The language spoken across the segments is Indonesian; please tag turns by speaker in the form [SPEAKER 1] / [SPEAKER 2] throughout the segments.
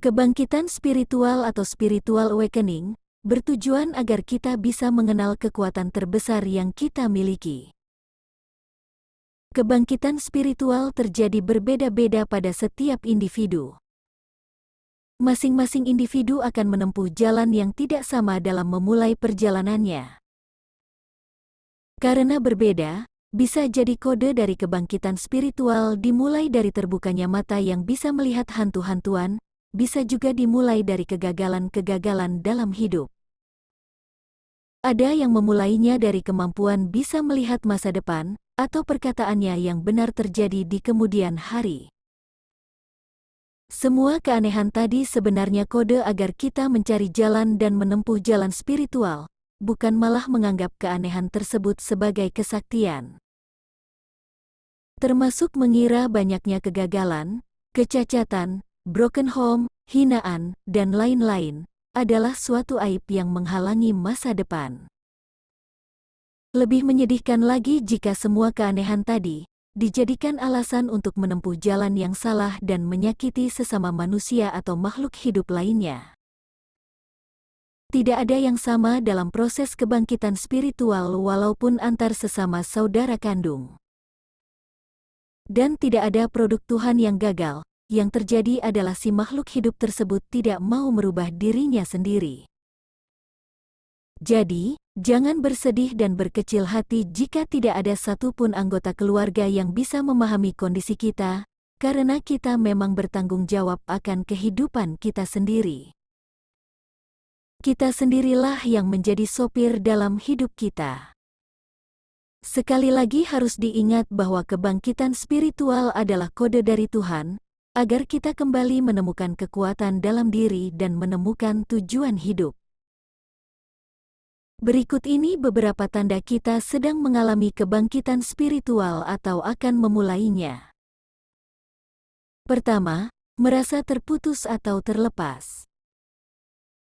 [SPEAKER 1] Kebangkitan spiritual atau spiritual awakening bertujuan agar kita bisa mengenal kekuatan terbesar yang kita miliki. Kebangkitan spiritual terjadi berbeda-beda pada setiap individu. Masing-masing individu akan menempuh jalan yang tidak sama dalam memulai perjalanannya. Karena berbeda, bisa jadi kode dari kebangkitan spiritual dimulai dari terbukanya mata yang bisa melihat hantu-hantuan, bisa juga dimulai dari kegagalan-kegagalan dalam hidup. Ada yang memulainya dari kemampuan bisa melihat masa depan, atau perkataannya yang benar terjadi di kemudian hari. Semua keanehan tadi sebenarnya kode agar kita mencari jalan dan menempuh jalan spiritual, bukan malah menganggap keanehan tersebut sebagai kesaktian. Termasuk mengira banyaknya kegagalan, kecacatan, broken home, hinaan, dan lain-lain, adalah suatu aib yang menghalangi masa depan. Lebih menyedihkan lagi jika semua keanehan tadi dijadikan alasan untuk menempuh jalan yang salah dan menyakiti sesama manusia atau makhluk hidup lainnya. Tidak ada yang sama dalam proses kebangkitan spiritual walaupun antar sesama saudara kandung. Dan tidak ada produk Tuhan yang gagal. Yang terjadi adalah si makhluk hidup tersebut tidak mau merubah dirinya sendiri. Jadi, jangan bersedih dan berkecil hati jika tidak ada satupun anggota keluarga yang bisa memahami kondisi kita, karena kita memang bertanggung jawab akan kehidupan kita sendiri. Kita sendirilah yang menjadi sopir dalam hidup kita. Sekali lagi harus diingat bahwa kebangkitan spiritual adalah kode dari Tuhan, agar kita kembali menemukan kekuatan dalam diri dan menemukan tujuan hidup. Berikut ini beberapa tanda kita sedang mengalami kebangkitan spiritual atau akan memulainya. Pertama, merasa terputus atau terlepas.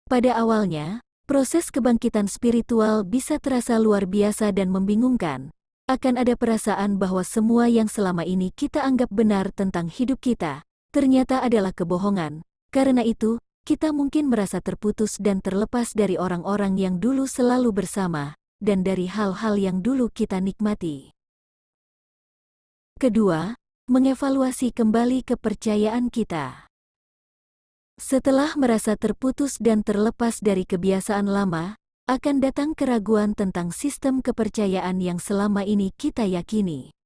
[SPEAKER 1] Pada awalnya, proses kebangkitan spiritual bisa terasa luar biasa dan membingungkan. Akan ada perasaan bahwa semua yang selama ini kita anggap benar tentang hidup kita, ternyata adalah kebohongan. Karena itu, kita mungkin merasa terputus dan terlepas dari orang-orang yang dulu selalu bersama, dan dari hal-hal yang dulu kita nikmati. Kedua, mengevaluasi kembali kepercayaan kita. Setelah merasa terputus dan terlepas dari kebiasaan lama, akan datang keraguan tentang sistem kepercayaan yang selama ini kita yakini.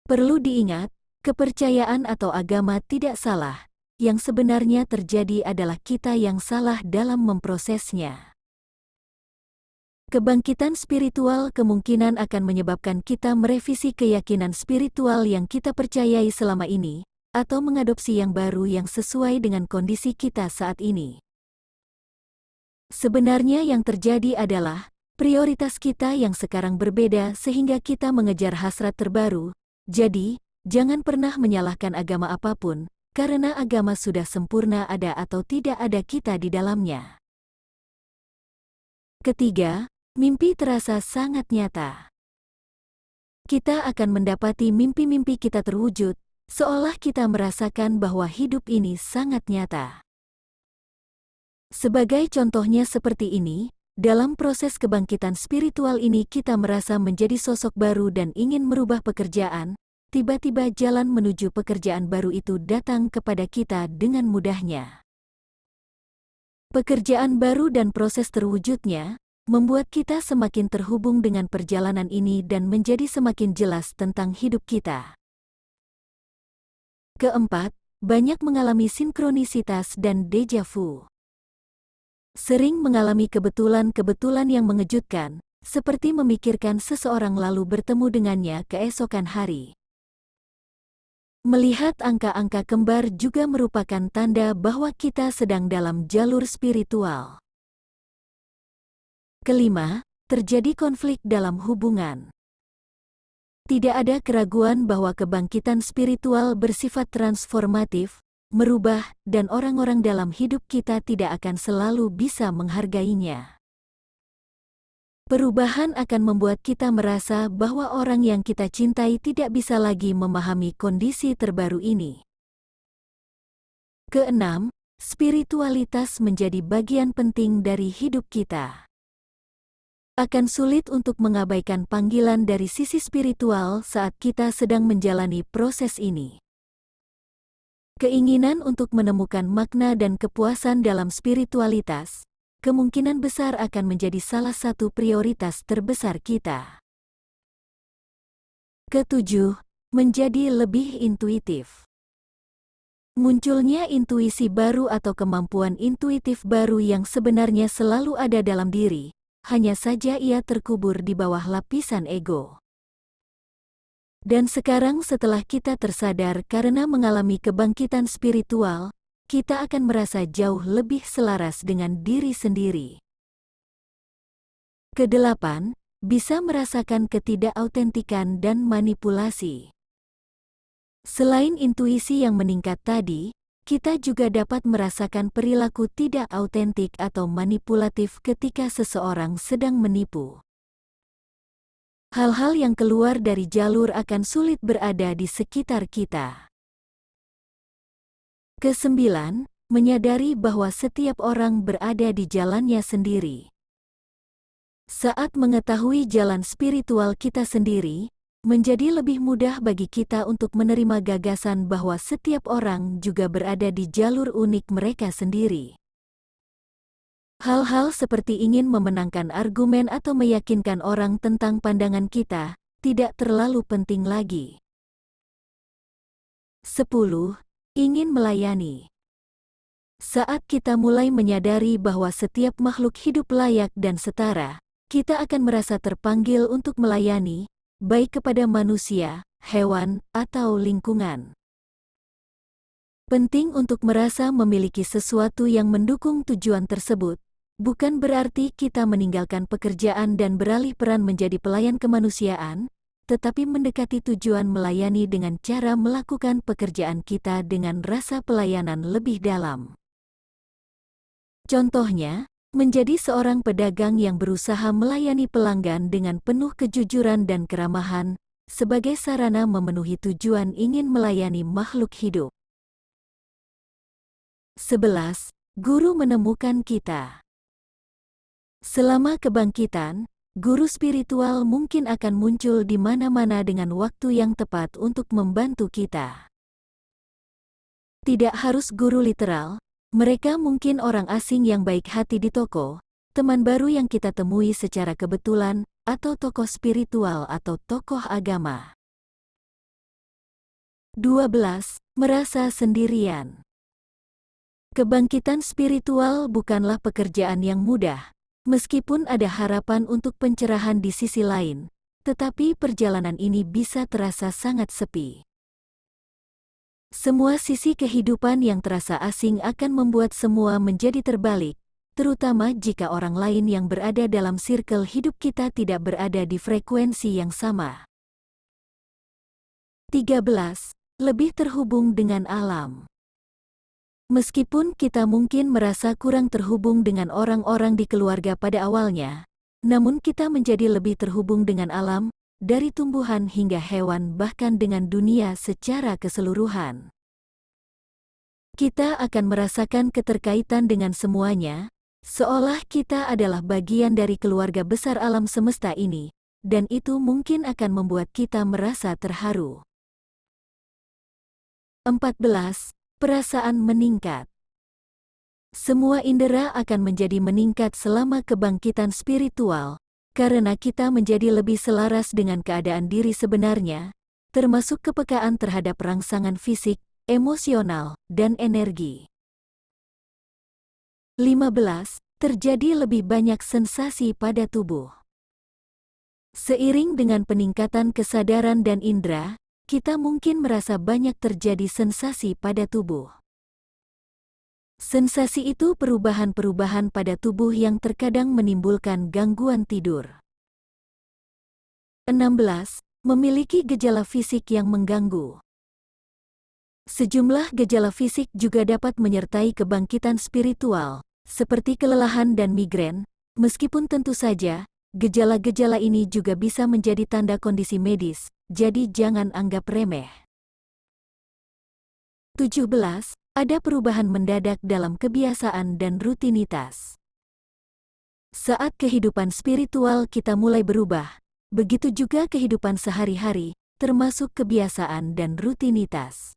[SPEAKER 1] Perlu diingat, kepercayaan atau agama tidak salah, yang sebenarnya terjadi adalah kita yang salah dalam memprosesnya. Kebangkitan spiritual kemungkinan akan menyebabkan kita merevisi keyakinan spiritual yang kita percayai selama ini, atau mengadopsi yang baru yang sesuai dengan kondisi kita saat ini. Sebenarnya yang terjadi adalah, prioritas kita yang sekarang berbeda sehingga kita mengejar hasrat terbaru, jadi, jangan pernah menyalahkan agama apapun, karena agama sudah sempurna ada atau tidak ada kita di dalamnya. Ketiga, mimpi terasa sangat nyata. Kita akan mendapati mimpi-mimpi kita terwujud, seolah kita merasakan bahwa hidup ini sangat nyata. Sebagai contohnya seperti ini, dalam proses kebangkitan spiritual ini kita merasa menjadi sosok baru dan ingin merubah pekerjaan, tiba-tiba jalan menuju pekerjaan baru itu datang kepada kita dengan mudahnya. Pekerjaan baru dan proses terwujudnya, membuat kita semakin terhubung dengan perjalanan ini dan menjadi semakin jelas tentang hidup kita. Keempat, banyak mengalami sinkronisitas dan deja vu. Sering mengalami kebetulan-kebetulan yang mengejutkan, seperti memikirkan seseorang lalu bertemu dengannya keesokan hari. Melihat angka-angka kembar juga merupakan tanda bahwa kita sedang dalam jalur spiritual. Kelima, terjadi konflik dalam hubungan. Tidak ada keraguan bahwa kebangkitan spiritual bersifat transformatif, merubah, dan orang-orang dalam hidup kita tidak akan selalu bisa menghargainya. Perubahan akan membuat kita merasa bahwa orang yang kita cintai tidak bisa lagi memahami kondisi terbaru ini. Keenam, spiritualitas menjadi bagian penting dari hidup kita. Akan sulit untuk mengabaikan panggilan dari sisi spiritual saat kita sedang menjalani proses ini. Keinginan untuk menemukan makna dan kepuasan dalam spiritualitas kemungkinan besar akan menjadi salah satu prioritas terbesar kita. Ketujuh, menjadi lebih intuitif. Munculnya intuisi baru atau kemampuan intuitif baru yang sebenarnya selalu ada dalam diri, hanya saja ia terkubur di bawah lapisan ego. Dan sekarang setelah kita tersadar karena mengalami kebangkitan spiritual, kita akan merasa jauh lebih selaras dengan diri sendiri. Kedelapan, bisa merasakan ketidakautentikan dan manipulasi. Selain intuisi yang meningkat tadi, kita juga dapat merasakan perilaku tidak autentik atau manipulatif ketika seseorang sedang menipu. Hal-hal yang keluar dari jalur akan sulit berada di sekitar kita. Kesembilan, menyadari bahwa setiap orang berada di jalannya sendiri. Saat mengetahui jalan spiritual kita sendiri, menjadi lebih mudah bagi kita untuk menerima gagasan bahwa setiap orang juga berada di jalur unik mereka sendiri. Hal-hal seperti ingin memenangkan argumen atau meyakinkan orang tentang pandangan kita tidak terlalu penting lagi. 10. Ingin melayani. Saat kita mulai menyadari bahwa setiap makhluk hidup layak dan setara, kita akan merasa terpanggil untuk melayani, baik kepada manusia, hewan, atau lingkungan. Penting untuk merasa memiliki sesuatu yang mendukung tujuan tersebut, bukan berarti kita meninggalkan pekerjaan dan beralih peran menjadi pelayan kemanusiaan, tetapi mendekati tujuan melayani dengan cara melakukan pekerjaan kita dengan rasa pelayanan lebih dalam. Contohnya, menjadi seorang pedagang yang berusaha melayani pelanggan dengan penuh kejujuran dan keramahan, sebagai sarana memenuhi tujuan ingin melayani makhluk hidup. 11. Guru menemukan kita. Selama kebangkitan, guru spiritual mungkin akan muncul di mana-mana dengan waktu yang tepat untuk membantu kita. Tidak harus guru literal, mereka mungkin orang asing yang baik hati di toko, teman baru yang kita temui secara kebetulan, atau tokoh spiritual atau tokoh agama. 12. Merasa sendirian. Kebangkitan spiritual bukanlah pekerjaan yang mudah. Meskipun ada harapan untuk pencerahan di sisi lain, tetapi perjalanan ini bisa terasa sangat sepi. Semua sisi kehidupan yang terasa asing akan membuat semua menjadi terbalik, terutama jika orang lain yang berada dalam sirkel hidup kita tidak berada di frekuensi yang sama. 13. Lebih terhubung dengan alam. Meskipun kita mungkin merasa kurang terhubung dengan orang-orang di keluarga pada awalnya, namun kita menjadi lebih terhubung dengan alam, dari tumbuhan hingga hewan bahkan dengan dunia secara keseluruhan. Kita akan merasakan keterkaitan dengan semuanya, seolah kita adalah bagian dari keluarga besar alam semesta ini, dan itu mungkin akan membuat kita merasa terharu. 14. Perasaan meningkat. Semua indera akan menjadi meningkat selama kebangkitan spiritual, karena kita menjadi lebih selaras dengan keadaan diri sebenarnya, termasuk kepekaan terhadap rangsangan fisik, emosional, dan energi. 15. Terjadi lebih banyak sensasi pada tubuh. Seiring dengan peningkatan kesadaran dan indera, kita mungkin merasa banyak terjadi sensasi pada tubuh. Sensasi itu perubahan-perubahan pada tubuh yang terkadang menimbulkan gangguan tidur. 16. Memiliki gejala fisik yang mengganggu. Sejumlah gejala fisik juga dapat menyertai kebangkitan spiritual, seperti kelelahan dan migrain, meskipun tentu saja, gejala-gejala ini juga bisa menjadi tanda kondisi medis, jadi jangan anggap remeh. 17. Ada perubahan mendadak dalam kebiasaan dan rutinitas. Saat kehidupan spiritual kita mulai berubah, begitu juga kehidupan sehari-hari, termasuk kebiasaan dan rutinitas.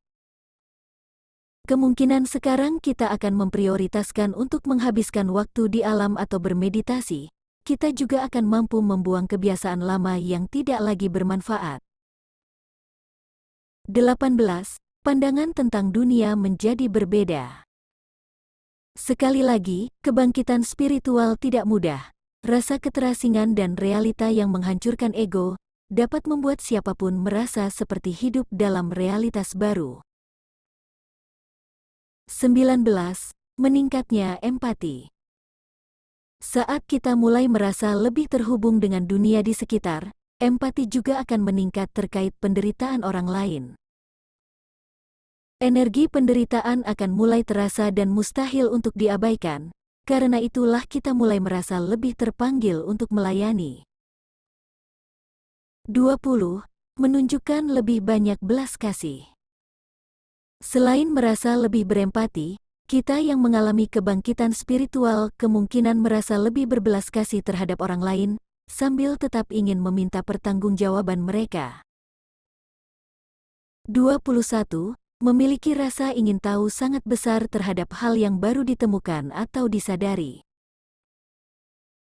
[SPEAKER 1] Kemungkinan sekarang kita akan memprioritaskan untuk menghabiskan waktu di alam atau bermeditasi. Kita juga akan mampu membuang kebiasaan lama yang tidak lagi bermanfaat. 18. Pandangan tentang dunia menjadi berbeda. Sekali lagi, kebangkitan spiritual tidak mudah. Rasa keterasingan dan realita yang menghancurkan ego dapat membuat siapapun merasa seperti hidup dalam realitas baru. 19. Meningkatnya empati. Saat kita mulai merasa lebih terhubung dengan dunia di sekitar, empati juga akan meningkat terkait penderitaan orang lain. Energi penderitaan akan mulai terasa dan mustahil untuk diabaikan. Karena itulah kita mulai merasa lebih terpanggil untuk melayani. 20. Menunjukkan lebih banyak belas kasih. Selain merasa lebih berempati, kita yang mengalami kebangkitan spiritual kemungkinan merasa lebih berbelas kasih terhadap orang lain, sambil tetap ingin meminta pertanggungjawaban mereka. 21. Memiliki rasa ingin tahu sangat besar terhadap hal yang baru ditemukan atau disadari.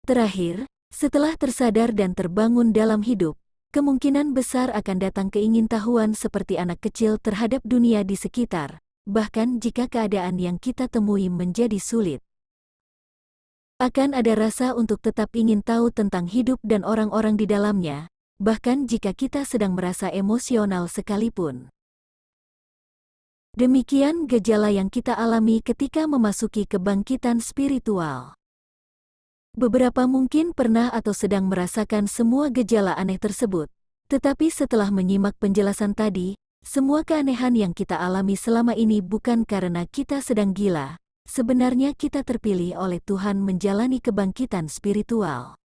[SPEAKER 1] Terakhir, setelah tersadar dan terbangun dalam hidup, kemungkinan besar akan datang keingintahuan seperti anak kecil terhadap dunia di sekitar, bahkan jika keadaan yang kita temui menjadi sulit. Akan ada rasa untuk tetap ingin tahu tentang hidup dan orang-orang di dalamnya, bahkan jika kita sedang merasa emosional sekalipun. Demikian gejala yang kita alami ketika memasuki kebangkitan spiritual. Beberapa mungkin pernah atau sedang merasakan semua gejala aneh tersebut, tetapi setelah menyimak penjelasan tadi, semua keanehan yang kita alami selama ini bukan karena kita sedang gila, sebenarnya kita terpilih oleh Tuhan menjalani kebangkitan spiritual.